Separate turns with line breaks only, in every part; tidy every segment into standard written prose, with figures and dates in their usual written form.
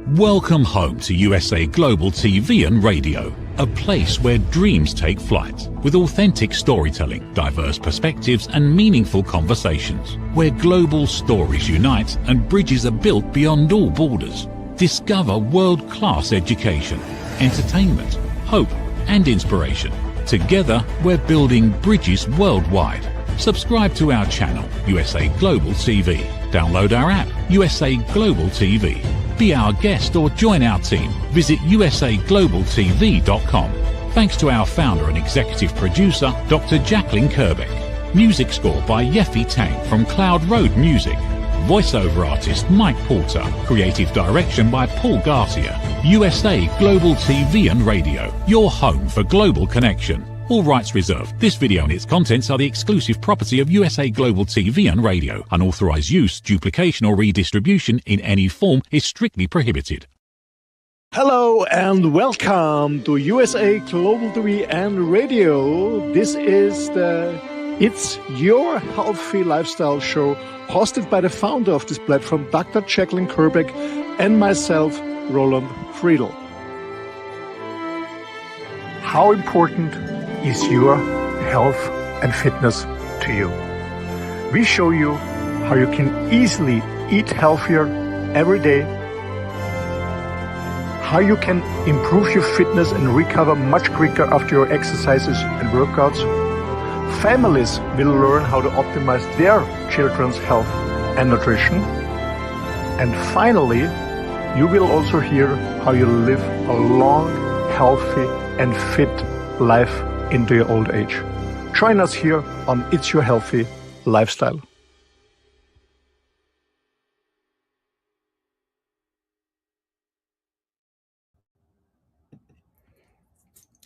Welcome home to USA Global TV and Radio, a place where dreams take flight, with authentic storytelling, diverse perspectives and meaningful conversations, where global stories unite and bridges are built beyond all borders. Discover world-class education, entertainment, hope and inspiration. Together, we're building bridges worldwide. Subscribe to our channel, USA Global TV. Download our app, USA Global TV. Be our guest or join our team. Visit usaglobaltv.com. Thanks to our founder and executive producer, Dr. Jacalyn Kerbeck. Music score by Yeffy Tang from Cloud Road Music. Voiceover artist Mike Porter. Creative direction by Paul Garcia. USA Global TV and Radio. Your home for global connection. All rights reserved. This video and its contents are the exclusive property of USA Global TV and Radio. Unauthorized use, duplication or redistribution in any form is strictly prohibited.
Hello and welcome to USA Global TV and Radio. This is It's Your Healthy Lifestyle show, hosted by the founder of this platform, Dr. Jacalyn Kerbeck, and myself, Roland Friedl. How important is your health and fitness to you? We show you how you can easily eat healthier every day, how you can improve your fitness and recover much quicker after your exercises and workouts. Families will learn how to optimize their children's health and nutrition. And finally, you will also hear how you live a long, healthy and fit life into your old age. Join us here on It's Your Healthy Lifestyle.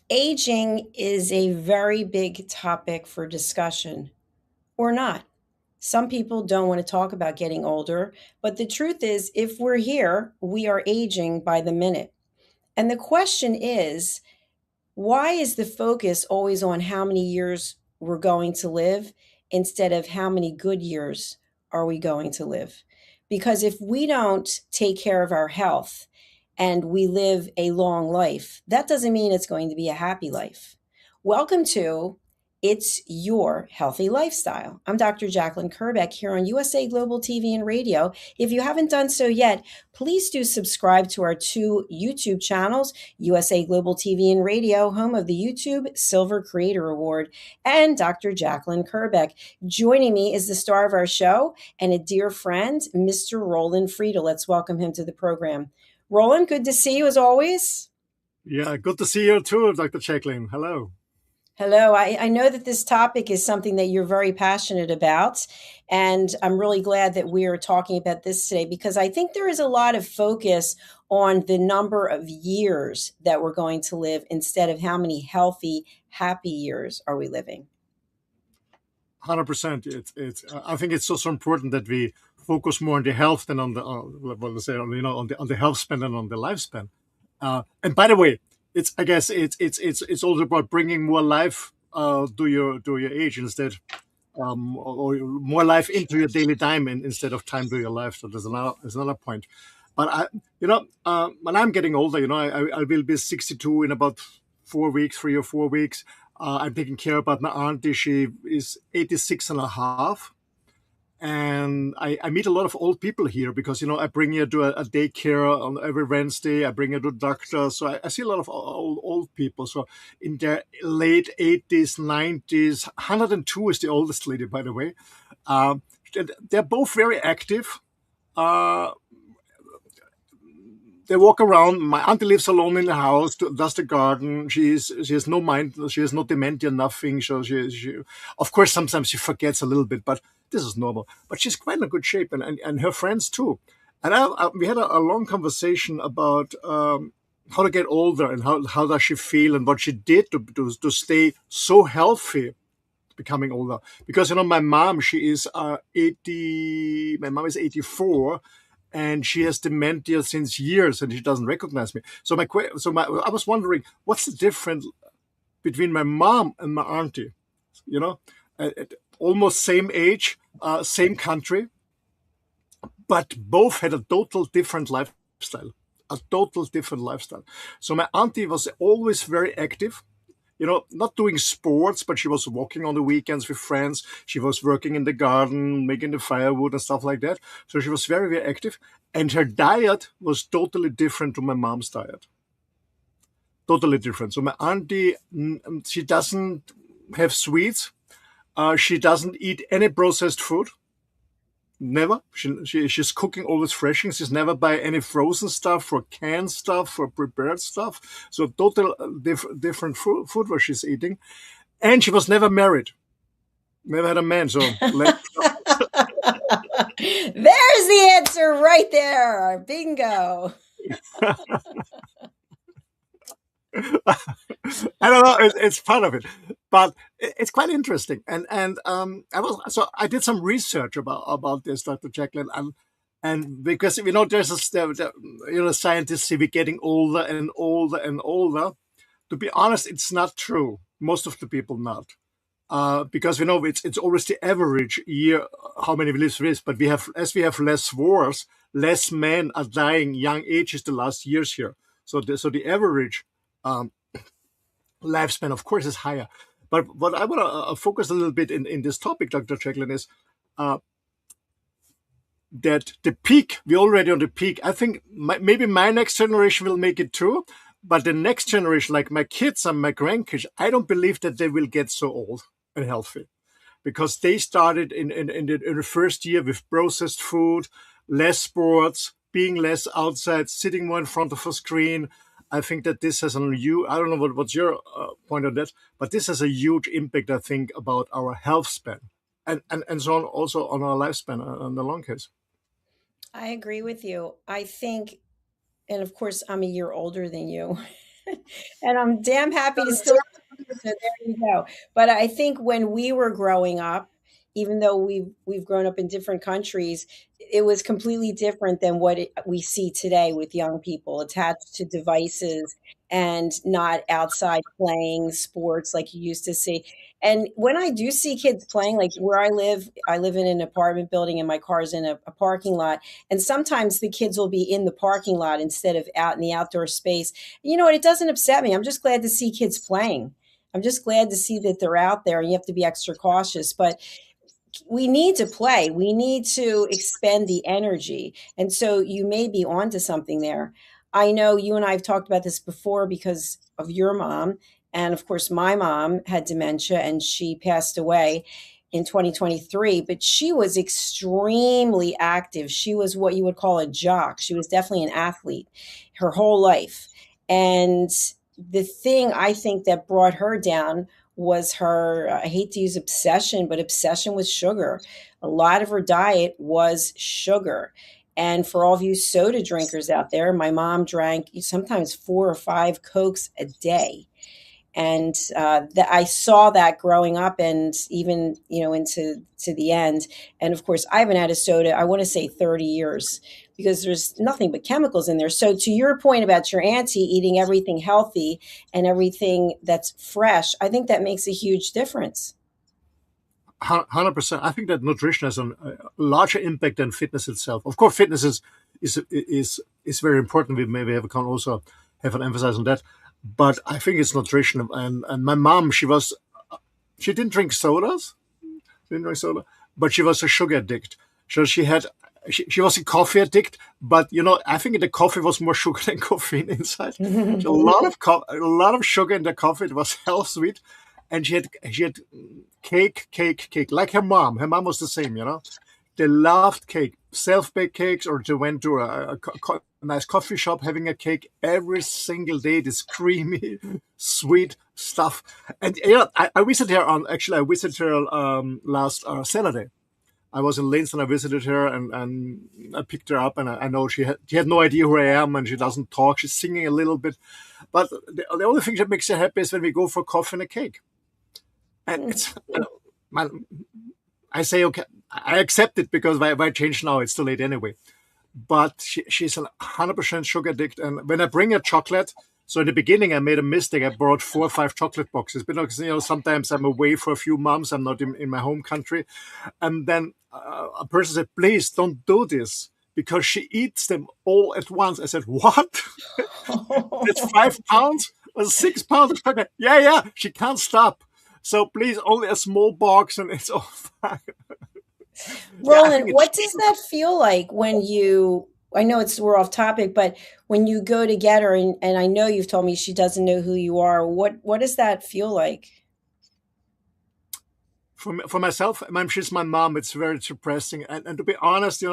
Aging is a very big topic for discussion, or not. Some people don't want to talk about getting older, but the truth is, if we're here, we are aging by the minute. And the question is, why is the focus always on how many years we're going to live instead of how many good years are we going to live? Because if we don't take care of our health and we live a long life, that doesn't mean it's going to be a happy life. Welcome to It's Your Healthy Lifestyle. I'm Dr. Jacalyn Kerbeck here on USA Global TV and Radio. If you haven't done so yet, please do subscribe to our two YouTube channels, USA Global TV and Radio, home of the YouTube Silver Creator Award, and Dr. Jacalyn Kerbeck. Joining me is the star of our show and a dear friend, Mr. Roland Friedl. Let's welcome him to the program. Roland, good to see you as always.
Yeah, good to see you too, Dr. Jacalyn. Hello.
Hello. I know that this topic is something that you're very passionate about, and I'm really glad that we are talking about this today because I think there is a lot of focus on the number of years that we're going to live instead of how many healthy, happy years are we living.
100%. I think it's so important that we focus more on the health than on the on the health span and on the lifespan. And by the way, it's also about bringing more life to your age instead, or more life into your daily time instead of time to your life. So there's another point. But when I'm getting older, I will be 62 in about 3 or 4 weeks. I'm taking care about my auntie. She is 86 and a half. And I meet a lot of old people here because, I bring her to a daycare on every Wednesday. I bring her to doctor. So I see a lot of old people. So in their late 80s, 90s, 102 is the oldest lady, by the way. They're both very active. They walk around. My auntie lives alone in the house, does the garden. She has no mind. She has no dementia, nothing. So she of course, sometimes she forgets a little bit, but this is normal. But she's quite in good shape, and her friends too. And we had a long conversation about how to get older and how does she feel and what she did to stay so healthy becoming older. Because, my mom, she is 80. My mom is 84. And she has dementia since years, and she doesn't recognize me. So I was wondering, what's the difference between my mom and my auntie? Almost same age, same country, but both had a total different lifestyle. a total different lifestyle. So my auntie was always very active, not doing sports, but she was walking on the weekends with friends. She was working in the garden, making the firewood and stuff like that. So she was very, very active. And her diet was totally different to my mom's diet. Totally different. So my auntie, she doesn't have sweets. She doesn't eat any processed food. Never. She's cooking always fresh things. She's never buy any frozen stuff or canned stuff or prepared stuff. So total different food what she's eating. And she was never married. Never had a man. So
There's the answer right there. Bingo.
I don't know. It's part of it, but it's quite interesting. And I did some research about this, Dr. Jacalyn, and because there's scientists say we're getting older and older and older. To be honest, it's not true. Most of the people not. Because it's always the average year how many we live with, but we have less wars, less men are dying young ages the last years here. So the average lifespan, of course, is higher. But what I want to focus a little bit in this topic, Dr. Jacalyn, is that the peak, we're already on the peak. I think maybe my next generation will make it too, but the next generation, like my kids and my grandkids, I don't believe that they will get so old and healthy, because they started in the first year with processed food, less sports, being less outside, sitting more in front of a screen. I think that this has I don't know what's your point on that, but this has a huge impact, I think, about our health span and so on, also on our lifespan on the long case.
I agree with you. I think, and of course, I'm a year older than you, and I'm damn happy to still. So there you go. But I think when we were growing up, even though we've grown up in different countries, it was completely different than what we see today with young people attached to devices and not outside playing sports like you used to see. And when I do see kids playing, like where I live in an apartment building and my car's in a parking lot. And sometimes the kids will be in the parking lot instead of out in the outdoor space. You know what? It doesn't upset me. I'm just glad to see kids playing. I'm just glad to see that they're out there, and you have to be extra cautious. But we need to play. We need to expend the energy. And so you may be onto something there. I know you and I have talked about this before because of your mom. And of course, my mom had dementia and she passed away in 2023, but she was extremely active. She was what you would call a jock. She was definitely an athlete her whole life. And the thing I think that brought her down was her, I hate to use obsession, but obsession with sugar. A lot of her diet was sugar. And for all of you soda drinkers out there, my mom drank sometimes 4 or 5 Cokes a day. And I saw that growing up and even, into the end. And of course, I haven't had a soda, I want to say 30 years, because there's nothing but chemicals in there. So to your point about your auntie eating everything healthy and everything that's fresh, I think that makes a huge difference.
100%. I think that nutrition has a larger impact than fitness itself. Of course, fitness is very important. We maybe can also have an emphasis on that. But I think it's nutrition. And my mom, she didn't drink sodas. But she was a sugar addict. So she was a coffee addict, but I think the coffee was more sugar than caffeine inside. So a lot of sugar in the coffee. It was health sweet, and she had cake like her mom. Her mom was the same. They loved cake, self-baked cakes, or they went to a nice coffee shop having a cake every single day. This creamy, sweet stuff. And I visited her last Saturday. I was in Linz and I visited her and I picked her up, and I know she had no idea who I am, and she doesn't talk. She's singing a little bit. But the only thing that makes her happy is when we go for coffee and a cake. And it's, I say, okay, I accept it, because why change now? It's too late anyway. But she's a 100% sugar addict. And when I bring her chocolate, so in the beginning, I made a mistake. I brought 4 or 5 chocolate boxes. Because, sometimes I'm away for a few months. I'm not in my home country. And then a person said, please don't do this, because she eats them all at once. I said, what? That's 5 pounds or 6 pounds of chocolate. Yeah, yeah, she can't stop. So please, only a small box and it's all fine. Yeah, I
Roland,
think it's
what does that feel like when you, I know it's we're off topic, but when you go to get her and I know you've told me she doesn't know who you are, what does that feel like?
for myself. She's my mom. It's very depressing. And to be honest,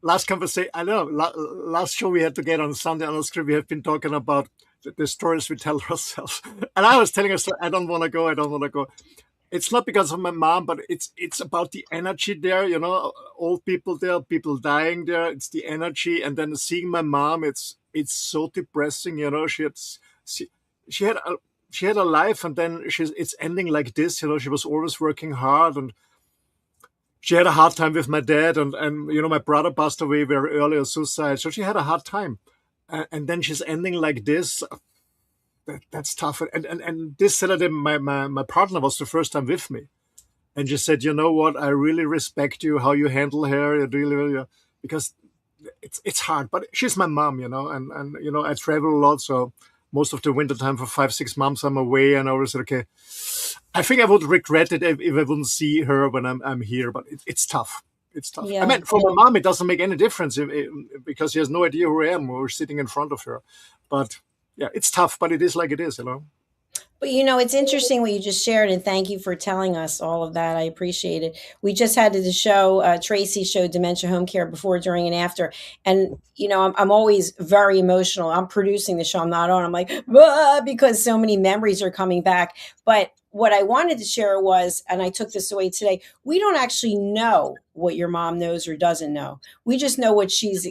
last conversation, I know, last show we had to get on Sunday on the street, we have been talking about the stories we tell ourselves. And I was telling her, I don't want to go. I don't want to go. It's not because of my mom, but it's about the energy there. Old people there, people dying there. It's the energy, and then seeing my mom, it's so depressing. She she had a she had a life, and then it's ending like this. She was always working hard, and she had a hard time with my dad, and my brother passed away very early of suicide, so she had a hard time, and then she's ending like this. That's tough. And this Saturday, my partner was the first time with me, and she said, "You know what? I really respect you how you handle her. You really, because it's hard. But she's my mom, and I travel a lot, so most of the winter time for 5 6 months I'm away, and I always said, okay, I think I would regret it if I wouldn't see her when I'm here. But it's tough. It's tough. I
Yeah.
mean, for my mom, it doesn't make any difference because she has no idea who I am or sitting in front of her. But yeah, it's tough, but it is like it is.
But it's interesting what you just shared, and thank you for telling us all of that. I appreciate it. We just had the show, Tracy showed Dementia Home Care before, during, and after. And, I'm always very emotional. I'm producing the show, I'm not on. I'm like, "Ah," because so many memories are coming back. But what I wanted to share was, and I took this away today, we don't actually know what your mom knows or doesn't know. We just know what she's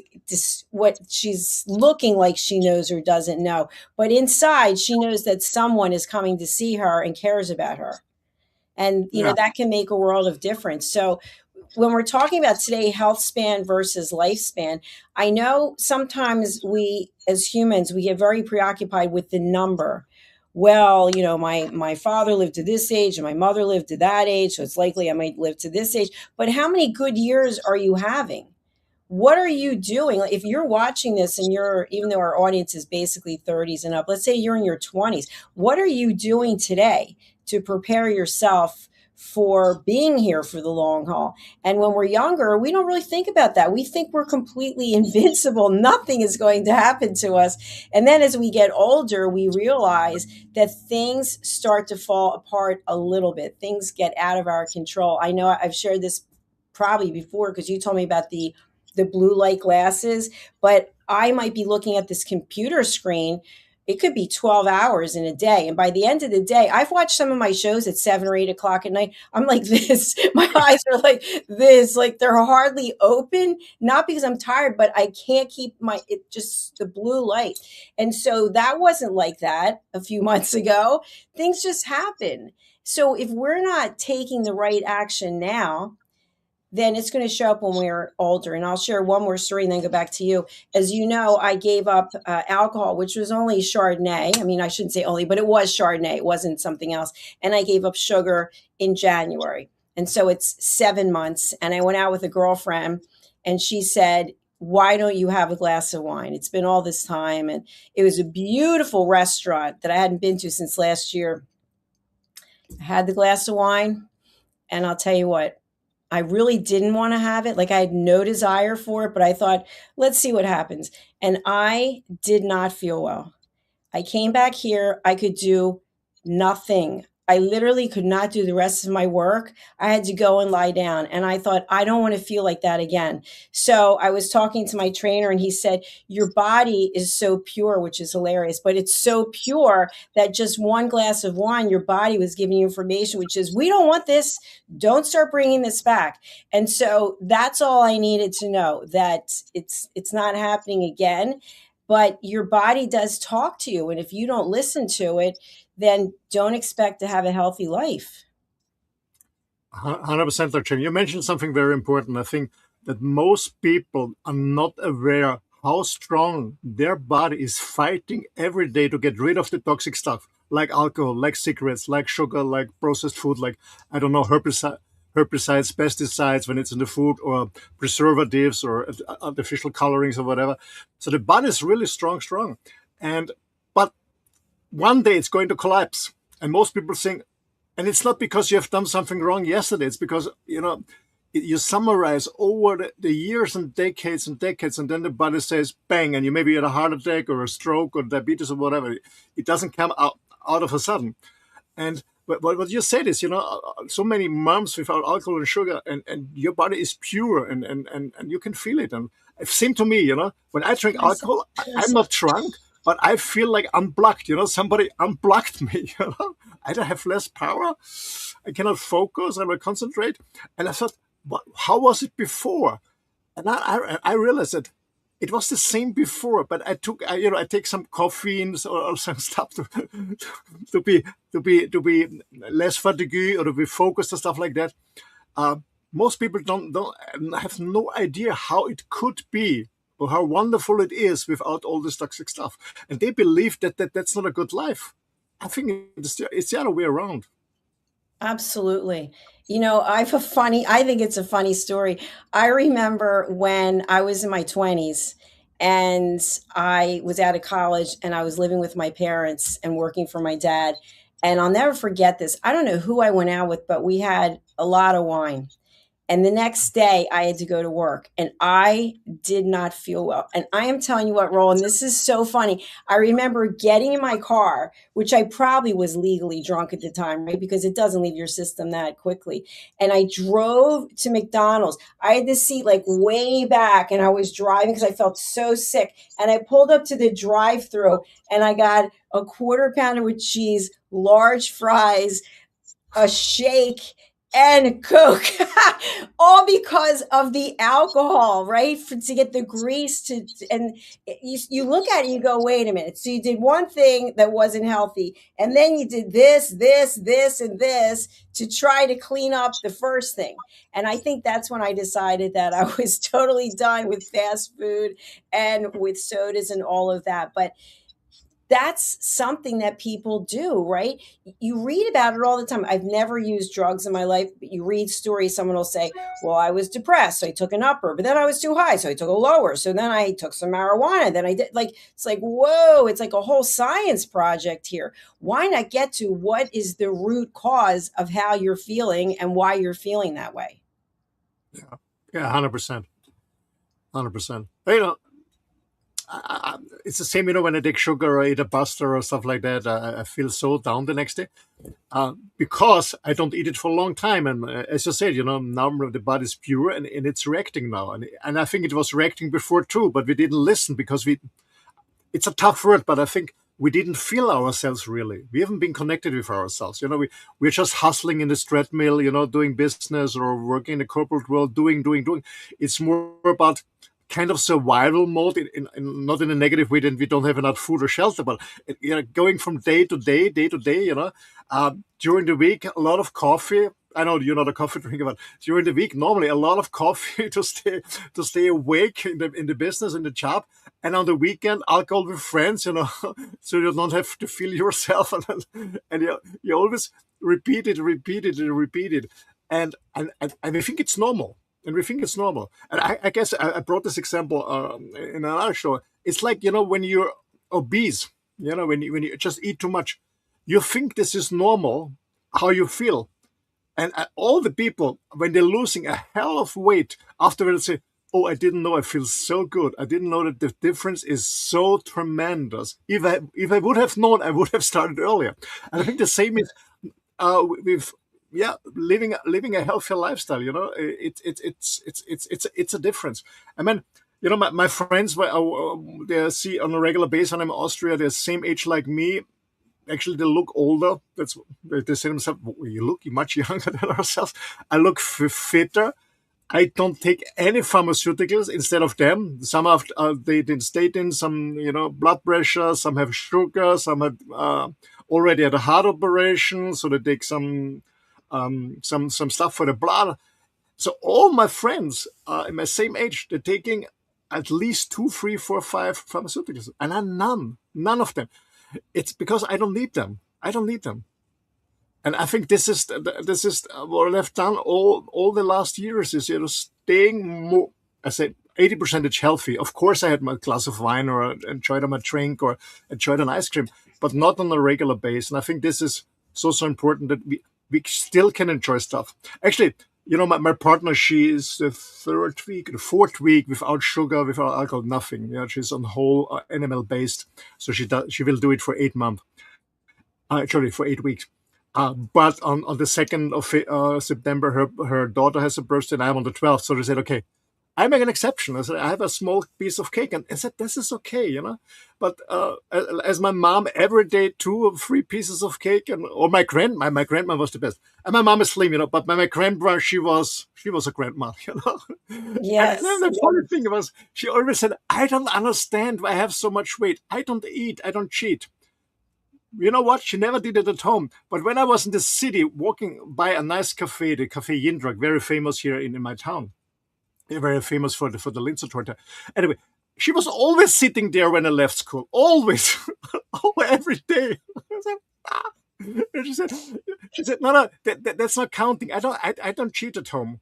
looking like she knows or doesn't know. But inside, she knows that someone is coming to see her and cares about her. And,
Yeah.
that can make a world of difference. So when we're talking about today, health span versus lifespan, I know sometimes we, as humans, we get very preoccupied with the number. Well, my father lived to this age and my mother lived to that age, so it's likely I might live to this age. But how many good years are you having? What are you doing? Like, if you're watching this and even though our audience is basically 30s and up, let's say you're in your 20s, what are you doing today to prepare yourself for being here for the long haul? And when we're younger, we don't really think about that. We think we're completely invincible. Nothing is going to happen to us. And then as we get older, we realize that things start to fall apart a little bit. Things get out of our control. I know I've shared this probably before because you told me about the blue light glasses, but I might be looking at this computer screen. It could be 12 hours in a day. And by the end of the day, I've watched some of my shows at 7 or 8 o'clock at night. I'm like this. My eyes are like this, like they're hardly open, not because I'm tired, but I can't keep just the blue light. And so that wasn't like that a few months ago. Things just happen. So if we're not taking the right action now, then it's going to show up when we're older. And I'll share one more story and then go back to you. As you know, I gave up alcohol, which was only Chardonnay. I mean, I shouldn't say only, but it was Chardonnay. It wasn't something else. And I gave up sugar in January. And so it's 7 months. And I went out with a girlfriend and she said, why don't you have a glass of wine? It's been all this time. And it was a beautiful restaurant that I hadn't been to since last year. I had the glass of wine. And I'll tell you what, I really didn't want to have it. Like, I had no desire for it, but I thought, let's see what happens. And I did not feel well. I came back here. I could do nothing. I literally could not do the rest of my work. I had to go and lie down. And I thought, I don't want to feel like that again. So I was talking to my trainer and he said, your body is so pure, which is hilarious, but it's so pure that just one glass of wine, your body was giving you information, which is, we don't want this. Don't start bringing this back. And so that's all I needed to know, that it's not happening again. But your body does talk to you. And if you don't listen to it, then don't expect to have a healthy life.
100%, Dr. You mentioned something very important. I think that most people are not aware how strong their body is fighting every day to get rid of the toxic stuff, like alcohol, like cigarettes, like sugar, like processed food, like, I don't know, herbicide. herbicides, pesticides when it's in the food, or preservatives or artificial colorings or whatever. So the body is really strong. And but one day it's going to collapse. And most people think, and it's not because you have done something wrong yesterday. It's because, you summarize over the years and decades, and then the body says bang, and you maybe had a heart attack or a stroke or diabetes or whatever. It doesn't come out of a sudden. And what you said is, so many months without alcohol and sugar, and your body is pure, and you can feel it. And it seemed to me, when I drink alcohol, I'm not drunk, but I feel like unplugged. Somebody unplugged me. I have less power. I cannot focus. I will concentrate. And I thought, how was it before? And I realized that it was the same before, but I take some caffeine or some stuff to be less fatigued or to be focused and stuff like that. Most people don't have no idea how it could be or how wonderful it is without all this toxic stuff, and they believe that's not a good life. I think it's the other way around.
Absolutely. I think it's a funny story. I remember when I was in my 20s and I was out of college and I was living with my parents and working for my dad. And I'll never forget this. I don't know who I went out with, but we had a lot of wine. And the next day I had to go to work and I did not feel well. And I am telling you what, Roland, this is so funny. I remember getting in my car, which I probably was legally drunk at the time, right? Because it doesn't leave your system that quickly. And I drove to McDonald's. I had the seat like way back and I was driving because I felt so sick. And I pulled up to the drive-thru and I got a quarter pounder with cheese, large fries, a shake, and Coke, all because of the alcohol, right? To get the grease and you look at it, and you go, wait a minute. So you did one thing that wasn't healthy, and then you did this, and this to try to clean up the first thing. And I think that's when I decided that I was totally done with fast food and with sodas and all of that. But that's something that people do, right? You read about it all the time. I've never used drugs in my life, but you read stories. Someone will say, well, I was depressed, so I took an upper, but then I was too high, so I took a lower. So then I took some marijuana. Then I did it's like, whoa, it's like a whole science project here. Why not get to what is the root cause of how you're feeling and why you're feeling that way?
Yeah, 100%. 100%. It's the same, when I take sugar or eat a Buster or stuff like that. I feel so down the next day because I don't eat it for a long time. And as you said, now the body's pure and it's reacting now. And I think it was reacting before too, but we didn't listen because it's a tough word, but I think we didn't feel ourselves really. We haven't been connected with ourselves. We're just hustling in this treadmill, doing business or working in the corporate world, doing. It's more about kind of survival mode, in not in a negative way that we don't have enough food or shelter, but going from day to day, during the week, a lot of coffee. I know you're not a coffee drinker, but during the week, normally a lot of coffee to stay awake in the business, in the job, and on the weekend, alcohol with friends, so you don't have to feel yourself, and you always repeat it, and we think it's normal. And we think it's normal. And I guess I brought this example in another show. It's like, when you're obese, when you just eat too much, you think this is normal, how you feel. And all the people, when they're losing a hell of weight, afterwards say, oh, I didn't know I feel so good. I didn't know that the difference is so tremendous. If I would have known, I would have started earlier. And I think the same is with living a healthier lifestyle. It's a difference. I mean, my friends, they see on a regular basis, and I'm in Austria, they're the same age like me. Actually, they look older. They say to themselves, you look much younger than ourselves. I look fitter. I don't take any pharmaceuticals instead of them. Some have they statin, some blood pressure, some have sugar, some have already had a heart operation, so they take some stuff for the blood. So all my friends in my same age, they're taking at least 2, 3, 4, 5 pharmaceuticals, and I'm none of them. It's because I don't need them. And I think this is what I've done all the last years is staying more. I said 80% healthy. Of course, I had my glass of wine or enjoyed my drink or enjoyed an ice cream, but not on a regular basis. And I think this is so important that we still can enjoy stuff. Actually, my partner, she is the fourth week without sugar, without alcohol, nothing. She's on whole animal based, so she will do it for 8 months. Actually, for 8 weeks. But on the 2nd of September, her daughter has a birthday, and I'm on the 12th. So they said, okay, I make an exception. I said, I have a small piece of cake, and I said, this is okay. But as my mom, every day 2 or 3 pieces of cake, or my grandma was the best, and my mom is slim, but my grandma, she was a grandma.
Yes.
And then the funny thing was, she always said, I don't understand why I have so much weight. I don't eat, I don't cheat. You know what? She never did it at home. But when I was in the city walking by a nice cafe, the Cafe Jindrak, very famous here in my town, they're very famous for the Linzer Torte. Anyway, she was always sitting there when I left school. Always. Every day. I said, ah. And she said, no, that's not counting. I don't cheat at home.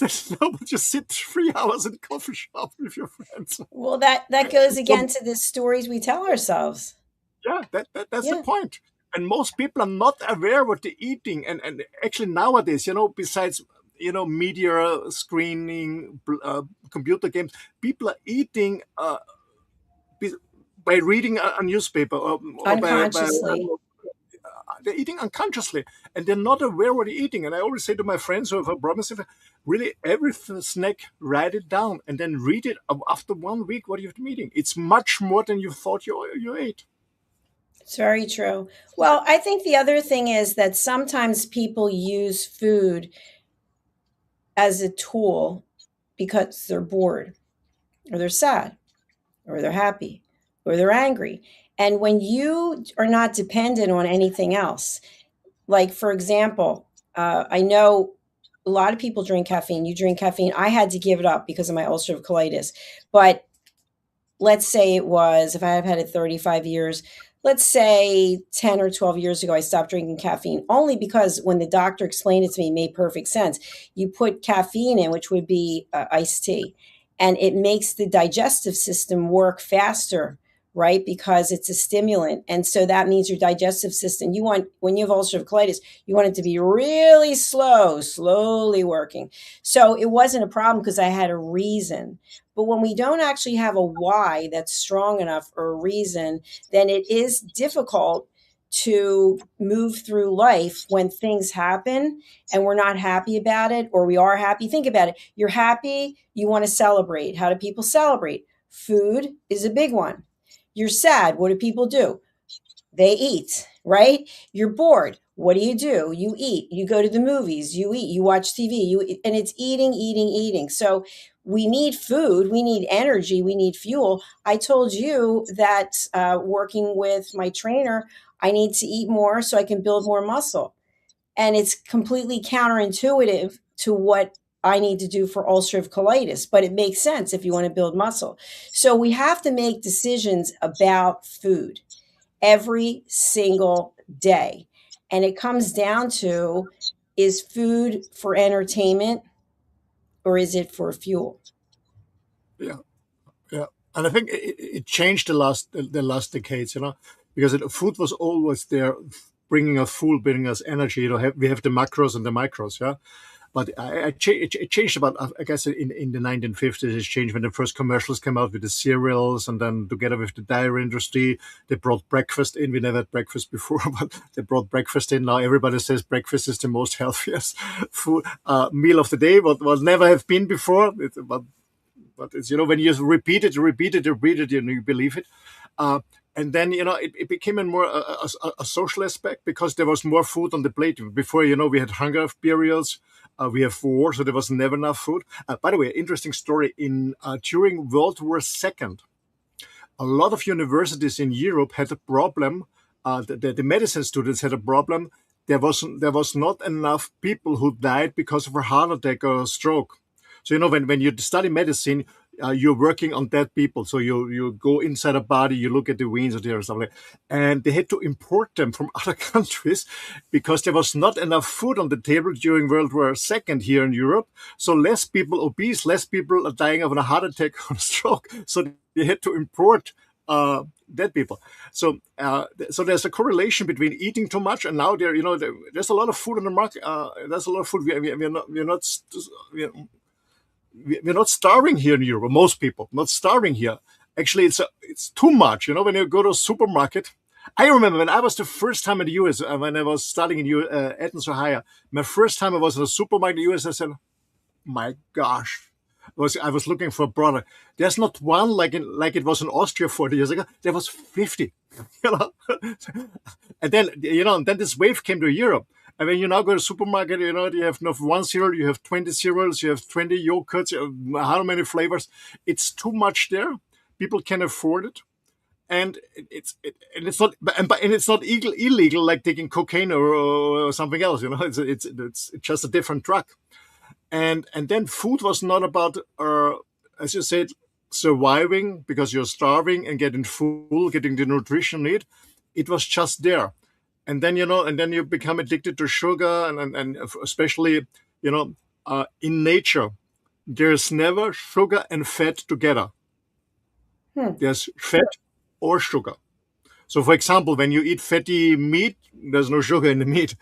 No, but just sit 3 hours in a coffee shop with your friends.
Well, that goes again to the stories we tell ourselves.
Yeah, that's the point. And most people are not aware what they're eating. And actually nowadays, besides, media screening, computer games, people are eating by reading a newspaper or
Unconsciously.
they're eating unconsciously, and they're not aware what they're eating. And I always say to my friends or brothers, really, every snack, write it down and then read it after 1 week. What you've been eating? It's much more than you thought you ate.
It's very true. Well, I think the other thing is that sometimes people use food as a tool because they're bored or they're sad or they're happy or they're angry. And when you are not dependent on anything else, like, for example, I know a lot of people drink caffeine. You drink caffeine. I had to give it up because of my ulcerative colitis. But let's say it was, if I have had it 35 years, let's say 10 or 12 years ago, I stopped drinking caffeine only because when the doctor explained it to me, it made perfect sense. You put caffeine in, which would be iced tea, and it makes the digestive system work faster, right? Because it's a stimulant. And so that means your digestive system, when you have ulcerative colitis, you want it to be really slowly working. So it wasn't a problem because I had a reason. But when we don't actually have a why that's strong enough or a reason, then it is difficult to move through life when things happen and we're not happy about it, or we are happy. Think about it. You're happy, you want to celebrate. How do people celebrate? Food is a big one. You're sad. What do people do? They eat, right? You're bored. What do? You eat. You go to the movies. You eat. You watch TV. And it's eating. So we need food. We need energy. We need fuel. I told you that working with my trainer, I need to eat more so I can build more muscle. And it's completely counterintuitive to what I need to do for ulcerative colitis, but it makes sense if you want to build muscle. So we have to make decisions about food every single day. And it comes down to, is food for entertainment or is it for fuel?
Yeah. And I think it changed the last decades, because food was always there, bringing us food, bringing us energy. We have the macros and the micros, yeah. But it changed about, I guess, in the 1950s. It changed when the first commercials came out with the cereals, and then together with the dairy industry, they brought breakfast in. We never had breakfast before, but they brought breakfast in. Now everybody says breakfast is the most healthiest food meal of the day. What never have been before. But it's, when you repeat it, you believe it. And then, it became a social aspect because there was more food on the plate. Before, we had hunger periods, we have war, so there was never enough food. By the way, interesting story, during World War II, a lot of universities in Europe had a problem. The medicine students had a problem. There was not enough people who died because of a heart attack or a stroke. So, when you study medicine, you're working on dead people. So you go inside a body, you look at the veins and stuff like that. And they had to import them from other countries because there was not enough food on the table during World War II here in Europe. So less people obese, less people are dying of a heart attack or a stroke. So they had to import dead people. So so there's a correlation between eating too much and now there's a lot of food on the market. There's a lot of food. We're not starving here in Europe. Most people not starving here. Actually, it's too much. When you go to a supermarket. I remember when I was the first time in the US, when I was studying in Athens, Ohio. My first time I was in a supermarket in the US. I said, "My gosh." I was looking for a product. There's not one like it was in Austria 40 years ago. There was 50, and then this wave came to Europe. And when you now go to the supermarket, you have not one cereal, you have 20 cereals, you have 20 yogurts, you have how many flavors? It's too much there. People can afford it, and it's not illegal like taking cocaine or something else. It's just a different drug. And then food was not about, as you said, surviving because you're starving and getting full, getting the nutrition you need. It was just there. And then, you become addicted to sugar and especially, in nature, there's never sugar and fat together. There's fat or sugar. So, for example, when you eat fatty meat, there's no sugar in the meat.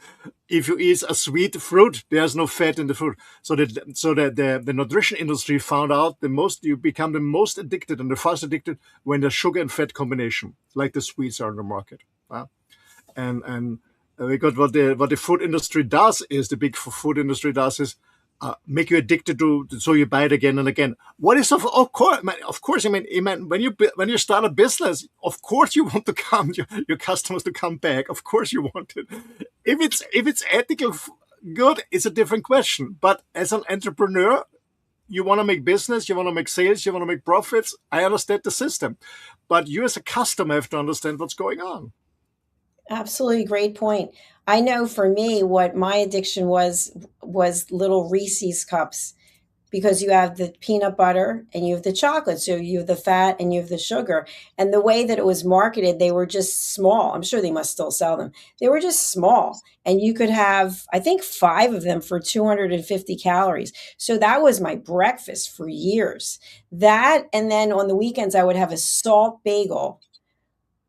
If you eat a sweet fruit, there's no fat in the fruit. So the nutrition industry found out you become the most addicted and the fast addicted when there's sugar and fat combination, like the sweets are in the market. And because what the food industry does is the big food industry does is make you addicted to, so you buy it again and again. What is of course? I mean, when you start a business, of course you want your customers to come back. Of course you want it. If it's ethical good, it's a different question. But as an entrepreneur, you want to make business, you want to make sales, you want to make profits. I understand the system, but you as a customer have to understand what's going on.
Absolutely, great point. I know for me, what my addiction was little Reese's cups, because you have the peanut butter and you have the chocolate. So you have the fat and you have the sugar. And the way that it was marketed, they were just small. I'm sure they must still sell them. They were just small. And you could have, I think, 5 of them for 250 calories. So that was my breakfast for years. That, and then on the weekends, I would have a salt bagel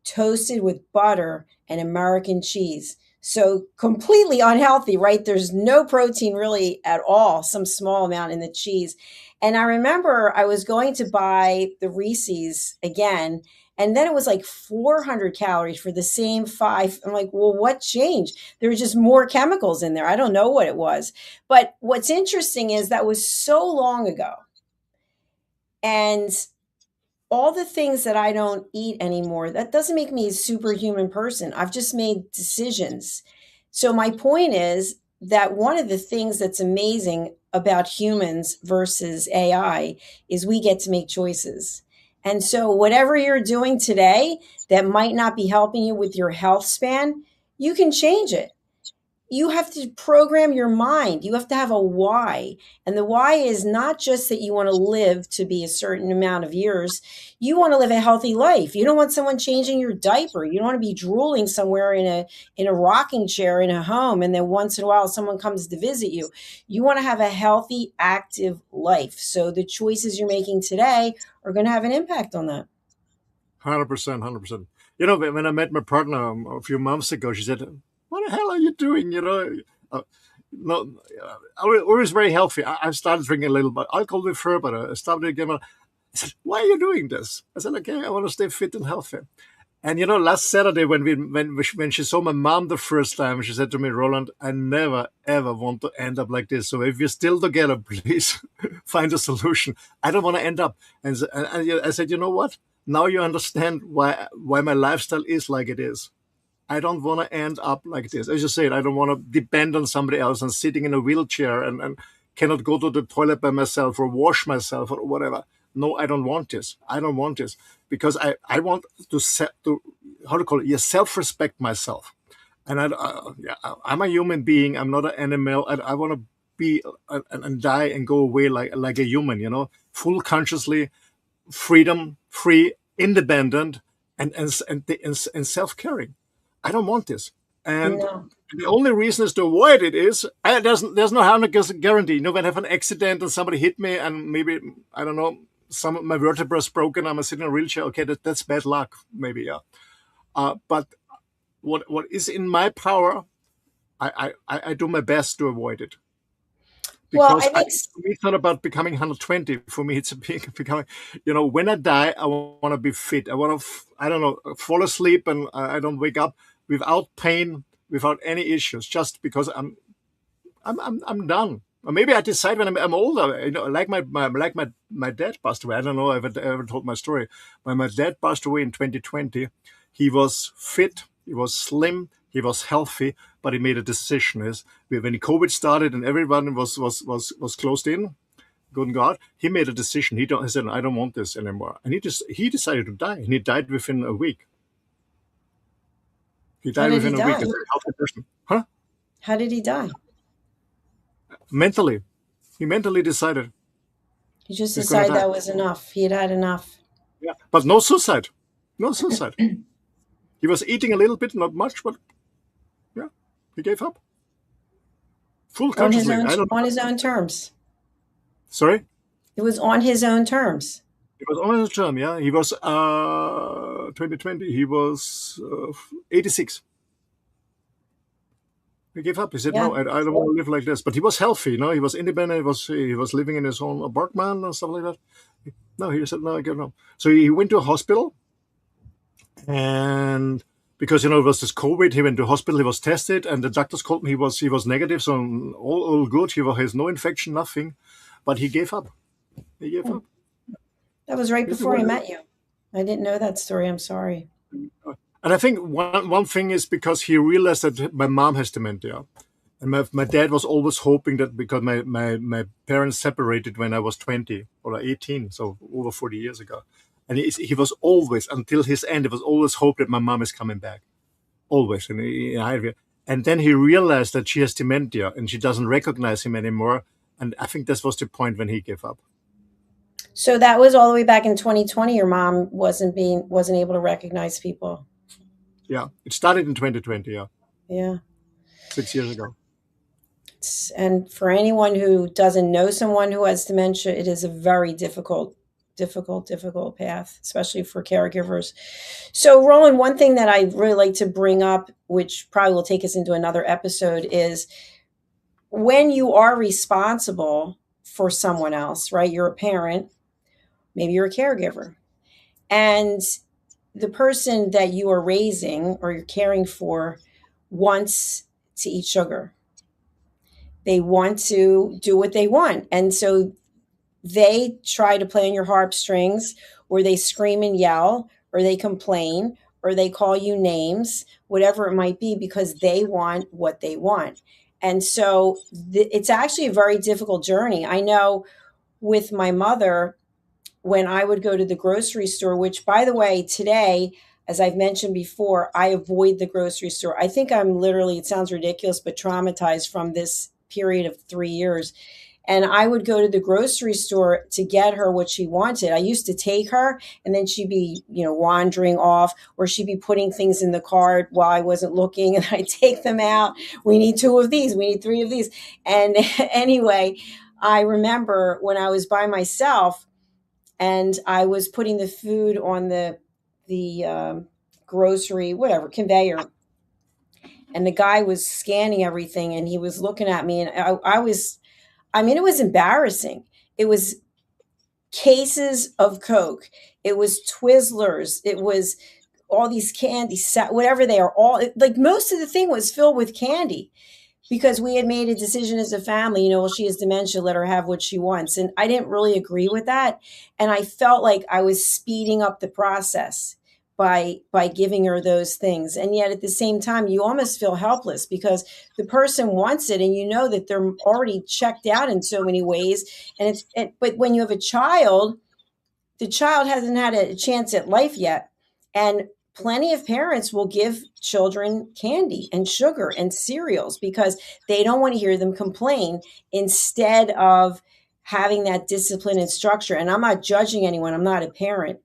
toasted with butter and American cheese. So completely unhealthy, right? There's no protein really at all, some small amount in the cheese. And I remember I was going to buy the Reese's again, and then it was like 400 calories for the same 5. I'm like, well, what changed? There were just more chemicals in there. I don't know what it was. But what's interesting is that was so long ago. And all the things that I don't eat anymore, that doesn't make me a superhuman person. I've just made decisions. So my point is that one of the things that's amazing about humans versus AI is we get to make choices. And so whatever you're doing today that might not be helping you with your health span, you can change it. You have to program your mind. You have to have a why. And the why is not just that you want to live to be a certain amount of years. You want to live a healthy life. You don't want someone changing your diaper. You don't want to be drooling somewhere in a rocking chair in a home, and then once in a while someone comes to visit you. You want to have a healthy, active life. So the choices you're making today are going to have an impact on that.
100%, 100%. When I met my partner a few months ago, she said, "What the hell are you doing?" I was very healthy. I started drinking a little bit alcohol with her, but I started again. I said, "Why are you doing this?" I said, "Okay, I want to stay fit and healthy." And last Saturday when she saw my mom the first time, she said to me, "Roland, I never ever want to end up like this. So if you're still together, please find a solution. I don't want to end up." And I said, "You know what? Now you understand why my lifestyle is like it is. I don't want to end up like this." As you said, I don't want to depend on somebody else and sitting in a wheelchair and cannot go to the toilet by myself or wash myself or whatever. No, I don't want this. I don't want this because I want to self-respect myself. And I'm a human being. I'm not an animal. I want to be and die and go away like a human, full consciously, freedom, free, independent, and self-caring. I don't want this. And
No.
the only reason is to avoid it is there's no harm guarantee. When I have an accident and somebody hit me and maybe, I don't know, some of my vertebrae is broken, I'm sitting in a wheelchair. Okay, that's bad luck, maybe, yeah. But what is in my power, I do my best to avoid it.
Well,
Because
I think
for me, it's not about becoming 120. For me, it's becoming, when I die, I want to be fit. I want to, I don't know, fall asleep and I don't wake up without pain, without any issues, just because I'm done. Or maybe I decide when I'm older, like my dad passed away. I don't know if I ever told my story. When my dad passed away in 2020, he was fit, he was slim, he was healthy, but he made a decision. When COVID started and everyone was closed in, good God, he made a decision. He said, I don't want this anymore. And he decided to die. And he died within a week. He
how
died
did he
within a week
die?
as a healthy person. Huh?
How did he die?
Mentally. He mentally decided
He just
he's going to
decided
die.
that was enough. He had had enough.
Yeah. But no suicide. No suicide. He was eating a little bit, not much, but yeah, he gave up. Full
On his
consciously.
own
I don't
on his own terms.
Sorry?
It was on his own terms.
He was on his term, yeah. He was 2020. He was 86. He gave up. He said,
Yeah.
"No, I don't want to live like this." But he was healthy, He was independent. He was living in his own apartment and stuff like that. No, he said, "No, I give up." So he went to a hospital, and because it was this COVID, he went to hospital. He was tested, and the doctors called him. He was negative, so all good. He has no infection, nothing, but he gave up. He gave up.
That was right
This is
before I
what-
met you. I didn't know that story. I'm sorry.
And I think one thing is because he realized that my mom has dementia. And my dad was always hoping that because my parents separated when I was 20 or 18, so over 40 years ago. And he was always, until his end, he was always hope that my mom is coming back. Always. And then he realized that she has dementia and she doesn't recognize him anymore. And I think this was the point when he gave up.
So that was all the way back in 2020. Your mom wasn't able to recognize people.
Yeah. It started in 2020, yeah.
Yeah.
6 years ago.
And for anyone who doesn't know someone who has dementia, it is a very difficult path, especially for caregivers. So, Roland, one thing that I really like to bring up, which probably will take us into another episode, is when you are responsible for someone else, right? You're a parent, maybe you're a caregiver, and the person that you are raising or you're caring for wants to eat sugar. They want to do what they want. And so they try to play on your heartstrings, or they scream and yell, or they complain, or they call you names, whatever it might be, because they want what they want. And so it's actually a very difficult journey. I know with my mother, when I would go to the grocery store, which, by the way, today, as I've mentioned before, I avoid the grocery store. I think I'm literally, it sounds ridiculous, but traumatized from this period of 3 years. And I would go to the grocery store to get her what she wanted. I used to take her, and then she'd be, wandering off, or she'd be putting things in the cart while I wasn't looking, and I'd take them out. We need 2 of these. We need 3 of these. And anyway, I remember when I was by myself and I was putting the food on the grocery, whatever, conveyor. And the guy was scanning everything, and he was looking at me, and it was embarrassing. It was cases of Coke. It was Twizzlers. It was all these candies, whatever they are, all like most of the thing was filled with candy, because we had made a decision as a family, well, she has dementia, let her have what she wants. And I didn't really agree with that. And I felt like I was speeding up the process by giving her those things. And yet at the same time, you almost feel helpless because the person wants it, and you know that they're already checked out in so many ways. But when you have a child, the child hasn't had a chance at life yet. And plenty of parents will give children candy and sugar and cereals because they don't want to hear them complain, instead of having that discipline and structure. And I'm not judging anyone, I'm not a parent,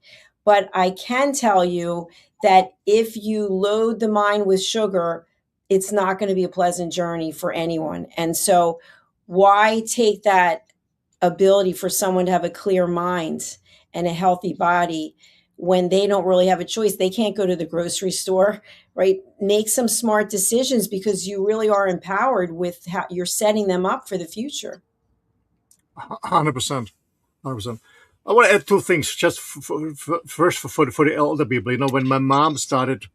but I can tell you that if you load the mind with sugar, it's not going to be a pleasant journey for anyone. And so, why take that ability for someone to have a clear mind and a healthy body when they don't really have a choice? They can't go to the grocery store, right? Make some smart decisions, because you really are empowered with how you're setting them up for the future.
100%. 100%. I want to add two things. Just first, for the elder people, when my mom started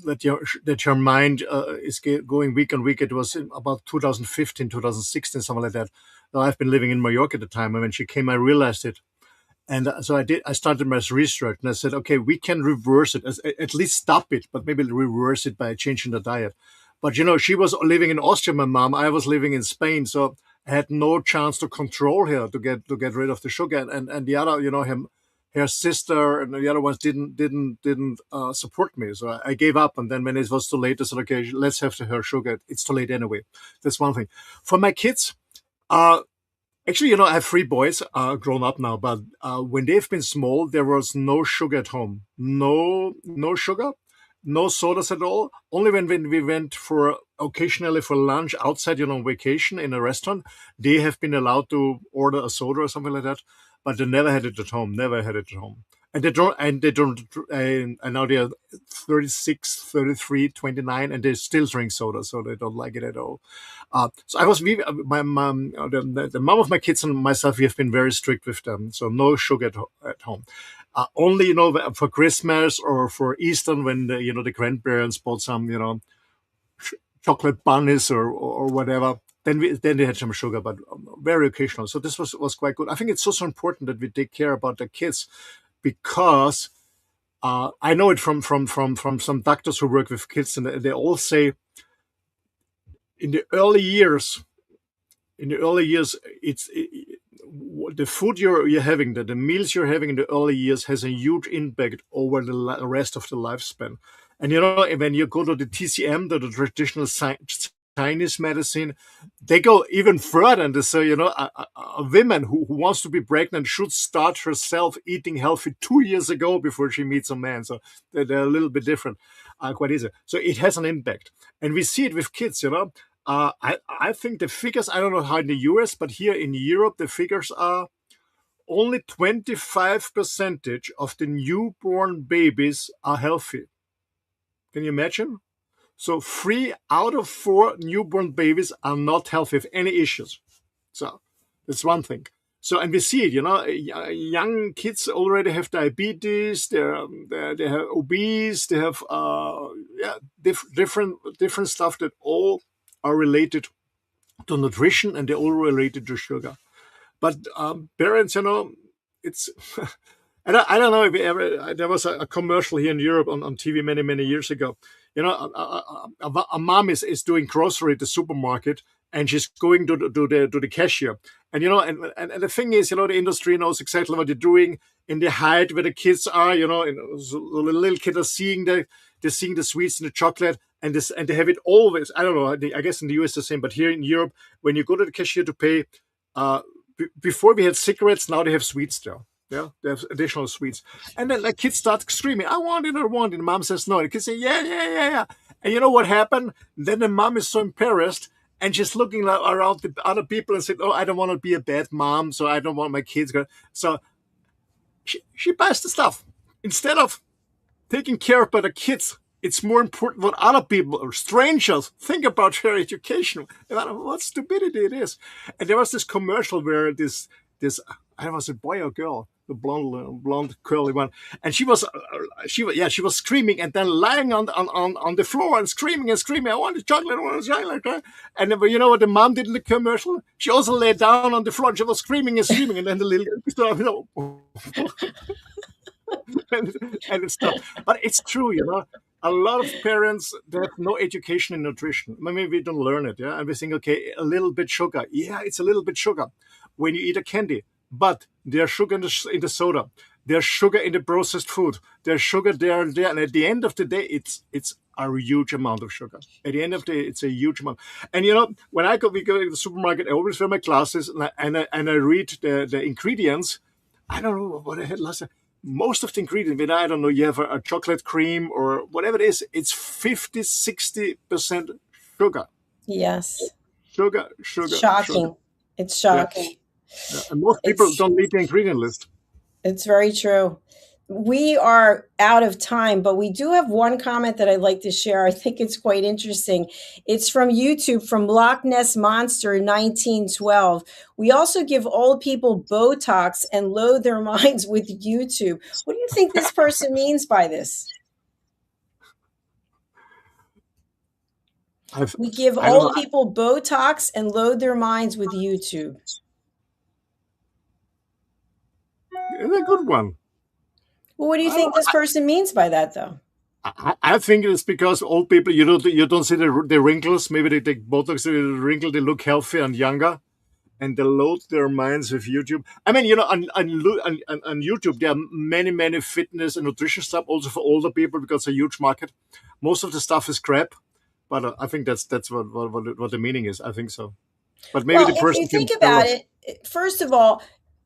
that her mind is going week on week. It was in about 2015, 2016, something like that. Now, I've been living in New York at the time, and when she came, I realized it. And so I started my research, and I said, okay, we can reverse it, at least stop it, but maybe reverse it by changing the diet. But, she was living in Austria, my mom. I was living in Spain, so I had no chance to control her, to get rid of the sugar. And the other, her sister and the other ones didn't support me. So I gave up. And then when it was too late, I said, okay, let's have her sugar. It's too late anyway. That's one thing. For my kids, actually, I have three boys, grown up now, but when they've been small, there was no sugar at home. No sugar, no sodas at all. Only when we went occasionally for lunch outside, on vacation in a restaurant, they have been allowed to order a soda or something like that. But they never had it at home. And now they are 36, 33, 29, and they still drink soda, so they don't like it at all. So my mom, the mom of my kids and myself, we have been very strict with them. So no sugar at home. Only, for Christmas or for Easter, when the grandparents bought some, chocolate bunnies or whatever, then they had some sugar, but very occasional. So this was quite good. I think it's also important that we take care about the kids, because I know it from some doctors who work with kids, and they all say in the early years, it's the food you're having, the meals you're having in the early years has a huge impact over the rest of the lifespan. And when you go to the TCM, the traditional Chinese medicine, they go even further, and they say, a woman who wants to be pregnant should start herself eating healthy 2 years ago before she meets a man. So they're a little bit different, quite easy. So it has an impact, and we see it with kids. I think the figures, I don't know how in the US, but here in Europe, the figures are only 25% of the newborn babies are healthy. Can you imagine? So 3 out of 4 newborn babies are not healthy, with any issues. So that's one thing. So, and we see it, young kids already have diabetes, they have obese, they have different stuff that all are related to nutrition, and they're all related to sugar. But parents, it's and I don't know if there was a commercial here in Europe on TV many years ago. A mom is doing grocery at the supermarket, and she's going to the cashier. And and the thing is, the industry knows exactly what they're doing, and they hide where the kids are. And the little kids are seeing the sweets and the chocolate, and they have it always. I don't know. I guess in the US the same, but here in Europe, when you go to the cashier to pay, before we had cigarettes, now they have sweets there. Yeah, they have additional sweets. And then the kids start screaming, I want it. And mom says no. And the kids say, yeah. And you know what happened? Then the mom is so embarrassed, and she's looking around the other people and said, oh, I don't want to be a bad mom, so I don't want my kids. So she buys the stuff. Instead of taking care of the kids, it's more important what other people or strangers think about their education. What stupidity it is. And there was this commercial where this I was a boy or girl, the blonde curly one, and she was screaming, and then lying on the floor and screaming. I want a chocolate, okay? And then, you know what the mom did in the commercial? She also lay down on the floor, and she was screaming, and then the little and it's tough. But it's true, a lot of parents, they have no education in nutrition. Maybe we don't learn it, yeah? And we think, okay, a little bit sugar. Yeah, it's a little bit sugar when you eat a candy. But there's sugar in the soda. There's sugar in the processed food. There's sugar there and there. And at the end of the day, it's a huge amount of sugar. At the end of the day, it's a huge amount. And when we go to the supermarket, I always wear my glasses and I read the ingredients. I don't know what I had last time. Most of the ingredients, when I don't know, you have a chocolate cream or whatever it is, it's 50, 60% sugar.
Yes.
Sugar.
Shocking. It's shocking.
Yeah. And most people don't read the ingredient list.
It's very true. We are out of time, but we do have one comment that I'd like to share. I think it's quite interesting. It's from YouTube, from Loch Ness Monster 1912. We also give old people Botox and load their minds with YouTube. What do you think this person means by this? We give old people Botox and load their minds with YouTube.
It's a good one.
Well, what do you think this person means by that, though?
I think it's because old people, you don't see the wrinkles. Maybe they take Botox, the wrinkle, they look healthy and younger, and they load their minds with YouTube. I mean, on YouTube, there are many fitness and nutrition stuff also for older people because it's a huge market. Most of the stuff is crap, but I think that's what the meaning is. I think so. But maybe the person.
If you think about it, first of all,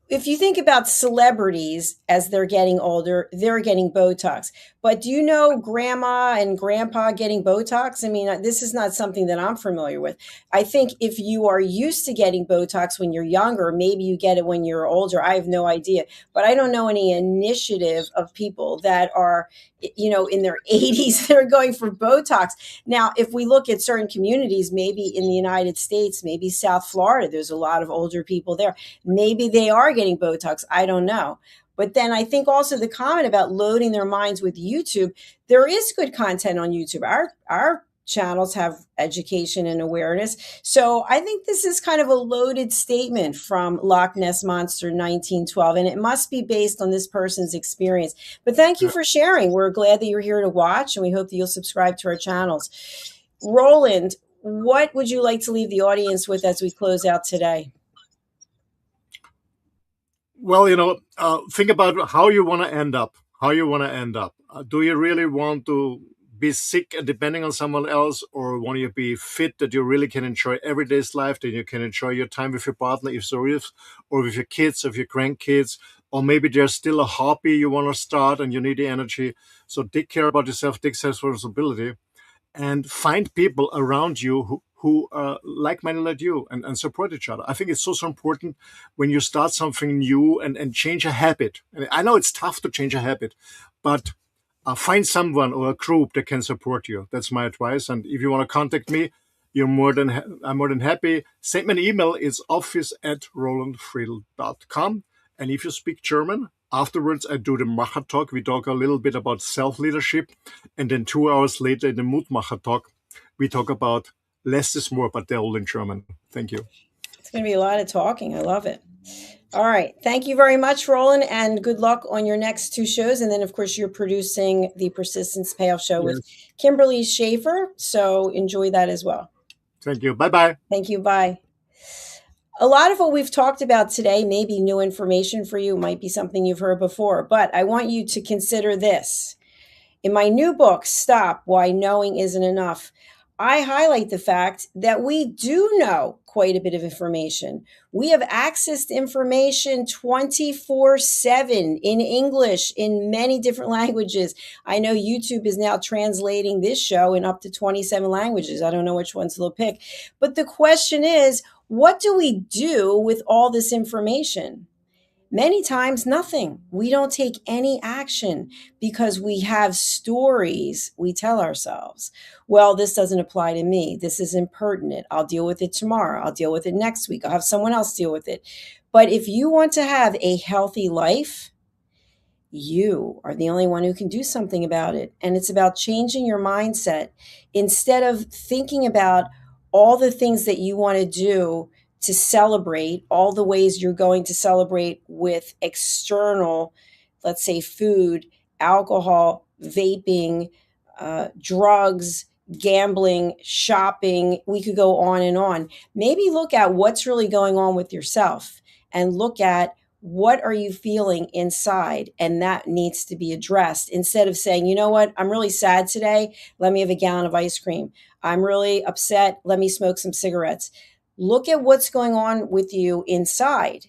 if you think about celebrities as they're getting older, they're getting Botox. But do you know grandma and grandpa getting Botox? I mean, this is not something that I'm familiar with. I think if you are used to getting Botox when you're younger, maybe you get it when you're older. I have no idea. But I don't know any initiative of people that are, in their 80s that are going for Botox. Now, if we look at certain communities, maybe in the United States, maybe South Florida, there's a lot of older people there. Maybe they are getting Botox. I don't know. But then I think also the comment about loading their minds with YouTube, there is good content on YouTube. Our channels have education and awareness. So I think this is kind of a loaded statement from Loch Ness Monster 1912, and it must be based on this person's experience. But thank you for sharing. We're glad that you're here to watch, and we hope that you'll subscribe to our channels. Roland, what would you like to leave the audience with as we close out today?
Well, think about how you want to end up. Do you really want to be sick and depending on someone else, or want you to be fit that you really can enjoy everyday's life, that you can enjoy your time with your partner, if so is, or with your kids, or your grandkids, or maybe there's still a hobby you want to start and you need the energy. So take care about yourself, take self-responsibility, and find people around you who are like-minded like you and support each other. I think it's so important when you start something new and change a habit. And I know it's tough to change a habit, but find someone or a group that can support you. That's my advice. And if you want to contact me, I'm more than happy. Send me an email. It's office@rolandfriedl.com. And if you speak German, afterwards I do the Macher Talk. We talk a little bit about self-leadership. And then 2 hours later in the Mutmacher Talk, we talk about less is more, but they're all in German. Thank you.
It's going to be a lot of talking. I love it. All right. Thank you very much, Roland, and good luck on your next 2 shows. And then, of course, you're producing the Persistence Payoff Show with Kimberly Schaefer. So enjoy that as well.
Thank you. Bye-bye.
Thank you. Bye. A lot of what we've talked about today may be new information for you, might be something you've heard before, but I want you to consider this. In my new book, Stop Why Knowing Isn't Enough, I highlight the fact that we do know quite a bit of information. We have access to information 24/7 in English, in many different languages. I know YouTube is now translating this show in up to 27 languages. I don't know which ones they'll pick. But the question is, what do we do with all this information? Many times, nothing. We don't take any action because we have stories we tell ourselves. Well, this doesn't apply to me. This is impertinent. I'll deal with it tomorrow. I'll deal with it next week. I'll have someone else deal with it. But if you want to have a healthy life, you are the only one who can do something about it. And it's about changing your mindset. Instead of thinking about all the things that you want to do to celebrate, all the ways you're going to celebrate with external, let's say food, alcohol, vaping, drugs, gambling, shopping, we could go on and on. Maybe look at what's really going on with yourself and look at what are you feeling inside? And that needs to be addressed instead of saying, you know what, I'm really sad today. Let me have a gallon of ice cream. I'm really upset. Let me smoke some cigarettes. Look at what's going on with you inside.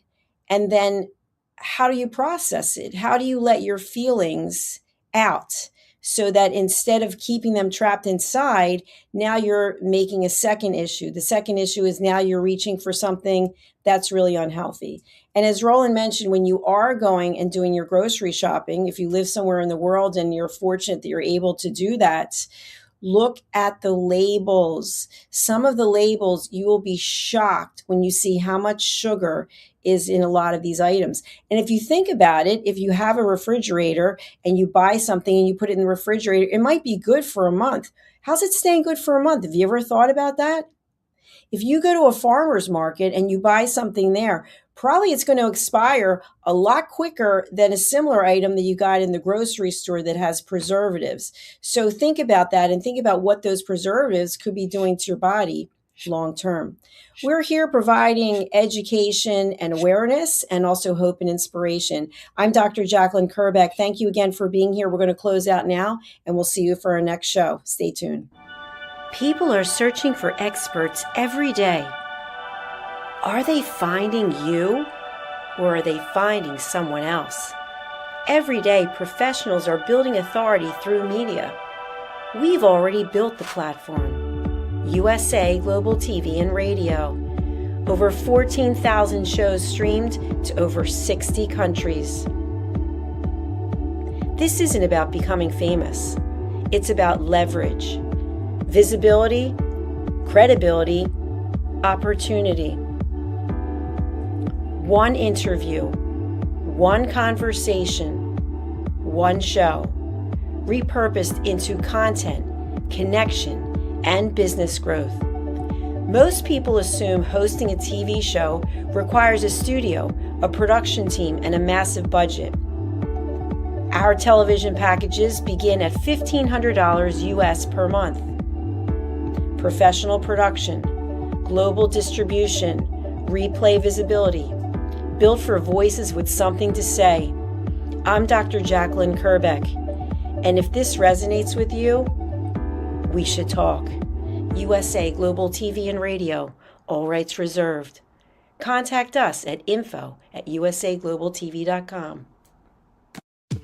And then how do you process it? How do you let your feelings out so that instead of keeping them trapped inside, now you're making a second issue. The second issue is now you're reaching for something that's really unhealthy. And as Roland mentioned, when you are going and doing your grocery shopping, if you live somewhere in the world and you're fortunate that you're able to do that, look at the labels. Some of the labels, you will be shocked when you see how much sugar is in a lot of these items. And if you think about it, if you have a refrigerator and you buy something and you put it in the refrigerator, it might be good for a month. How's it staying good for a month? Have you ever thought about that? If you go to a farmer's market and you buy something there, probably it's going to expire a lot quicker than a similar item that you got in the grocery store that has preservatives. So think about that and think about what those preservatives could be doing to your body long term. We're here providing education and awareness and also hope and inspiration. I'm Dr. Jacalyn Kerbeck. Thank you again for being here. We're going to close out now and we'll see you for our next show. Stay tuned. People are searching for experts every day. Are they finding you or are they finding someone else? Every day, professionals are building authority through media. We've already built the platform. USA Global TV and Radio. Over 14,000 shows streamed to over 60 countries. This isn't about becoming famous. It's about leverage, visibility, credibility, opportunity. One interview, one conversation, one show, repurposed into content, connection, and business growth. Most people assume hosting a TV show requires a studio, a production team, and a massive budget. Our television packages begin at $1,500 US per month. Professional production, global distribution, replay visibility, built for voices with something to say. I'm Dr. Jacalyn Kerbeck, and if this resonates with you, we should talk. USA Global TV and Radio, all rights reserved. Contact us at info@usaglobaltv.com.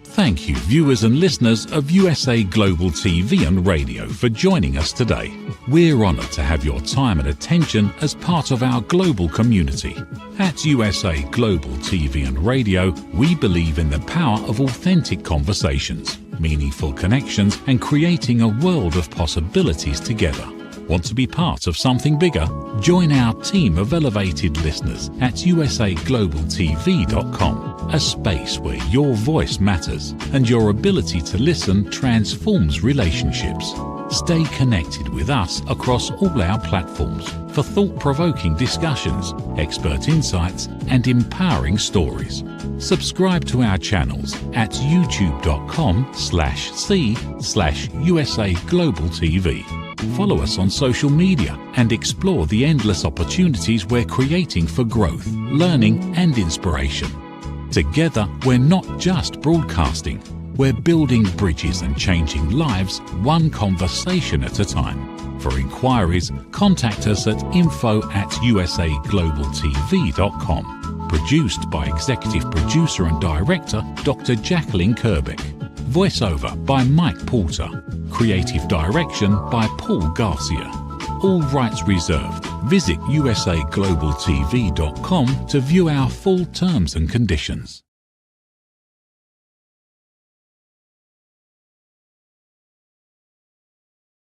Thank you, viewers and listeners of USA Global TV and Radio, for joining us today. We're honoured to have your time and attention as part of our global community. At USA Global TV and Radio, we believe in the power of authentic conversations, meaningful connections, and creating a world of possibilities together. Want to be part of something bigger? Join our team of elevated listeners at usaglobaltv.com, a space where your voice matters and your ability to listen transforms relationships. Stay connected with us across all our platforms for thought-provoking discussions, expert insights, and empowering stories. Subscribe to our channels at youtube.com/c/USAGlobalTV. Follow us on social media and explore the endless opportunities we're creating for growth, learning, and inspiration. Together, we're not just broadcasting, we're building bridges and changing lives one conversation at a time. For inquiries, contact us at info@usaglobaltv.com. Produced by Executive Producer and Director Dr. Jacalyn Kerbeck. Voiceover by Mike Porter. Creative direction by Paul Garcia. All rights reserved. Visit usaglobaltv.com to view our full terms and conditions.